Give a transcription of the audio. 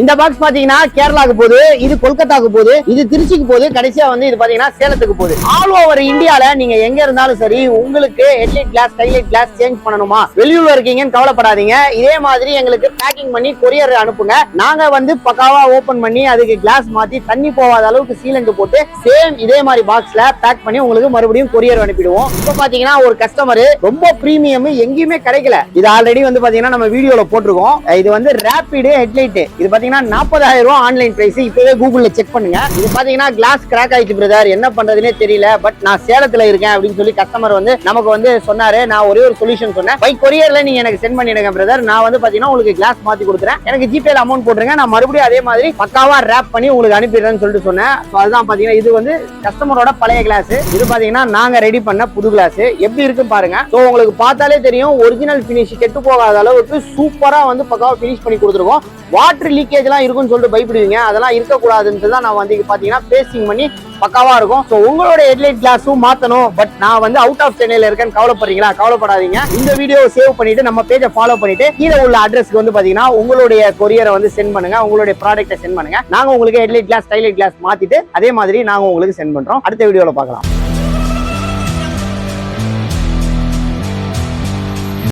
இந்த பாக்ஸ் பாத்தீங்கன்னா கேரளாக்கு போகுது, இது கொல்கத்தாக்கு போகுது, இது திருச்சிக்கு போகுது, கடைசியா வந்து இது பாத்தீங்கன்னா சேலத்துக்கு போகுது. ஆல் ஓவர் இந்தியால நீங்க எங்க இருந்தாலும் சரி, உங்களுக்கு headlight glass, skylight glass change பண்ணணுமா, வெளியூர்ல இருக்கீங்கன்னு கவலைப்படாதீங்க. இதே மாதிரி எங்களுக்கு பேக்கிங் பண்ணி கொரியர் அனுப்புங்க. நாங்க வந்து பக்காவா ஓபன் பண்ணி அதுக்கு கிளாஸ் மாத்தி தண்ணி போகாத அளவுக்கு சீலண்ட் போட்டு சேம் இதே மாதிரி பாக்ஸ்ல பேக் பண்ணி உங்களுக்கு மறுபடியும் கொரியர் அனுப்பிடுவோம். இப்ப பாத்தீங்கன்னா ஒரு கஸ்டமர் ரொம்ப பிரீமியம் எங்கேயுமே கிடைக்கல, இது ஆல்ரெடி வந்து பாத்தீங்கன்னா நம்ம வீடியோல போட்டிருக்கோம். இது வந்து ரேபிட் ஹெட்லைட், இது பாத்தீங்கன்னா 40,000 ரூபாய் ஆன்லைன் பிரைஸ். இப்பவே கூகுள்ல செக் பண்ணுங்க. இது பாத்தீங்கன்னா கிளாஸ் கிராக் ஆயிடுச்சு பிரதர், என்ன பண்றதுனே தெரியல, பட் நான் சேலத்துல இருக்கேன் அப்படின்னு சொல்லி கஸ்டமர் வந்து நமக்கு வந்து சொன்னாரு. நான் ஒரே ஒரு சொல்யூஷன் சொன்னேன், பை கொரியர்ல நீங்க எனக்கு சென்ட் பண்ணிடுங்க பிரதர், நான் வந்து பாத்தீங்கன்னா உங்களுக்கு கிளாஸ் மாத்தி கொடுக்குறேன், எனக்கு ஜிபேல அமௌண்ட் போட்டுருங்க, நான் மறுபடியும் அதே மாதிரி பக்காவா ரேப் பண்ணி உங்களுக்கு அனுப்பிடுறேன்னு சொல்லிட்டு சொன்னேன். அதுதான் பாத்தீங்கன்னா இது வந்து கஸ்டமரோட பழைய கிளாஸ், இது பாத்தீங்கன்னா நாங்க ரெடி பண்ண புது கிளாஸ். எப்படி இருக்கு பாருங்க. சோ உங்களுக்கு பார்த்தாலே தெரியும் ஒரிஜினல் பினிஷ், கெட்டு போகாத அளவுக்கு சூப்பரா வந்து பக்காவா பினிஷ் பண்ணி கொடுத்துருக்கோம். வாட்டர் லீக்கேஜ் எல்லாம் இருக்குன்னு சொல்லிட்டு பயப்படுவீங்க, அதெல்லாம் இருக்கக்கூடாதுன்னு தான் நான் வந்து பாத்தீங்கன்னா பேஸ்டிங் பண்ணி பக்காவா இருக்கும். சோ உங்களோட ஹெட்லைட் கிளாஸும் மாத்தணும், பட் நான் வந்து அவுட் ஆஃப் சென்னையில இருக்கேன்னு கவலைப்படுறீங்களா, கவலைப்படாதீங்க. இந்த வீடியோ சேவ் பண்ணிட்டு நம்ம பேஜை ஃபாலோ பண்ணிட்டு கீழே உள்ள அட்ரஸ்க்கு வந்து பாத்தீங்கன்னா உங்களுடைய கொரியரை வந்து சென்ட் பண்ணுங்க, உங்களுடைய ப்ராடக்ட்டை சென்ட் பண்ணுங்க. நாங்க உங்களுக்கு ஹெட்லைட் கிளாஸ், ஸ்கைலைட் கிளாஸ் மாத்திட்டு அதே மாதிரி நாங்க உங்களுக்கு சென்ட் பண்றோம். அடுத்த வீடியோல பார்க்கலாம்.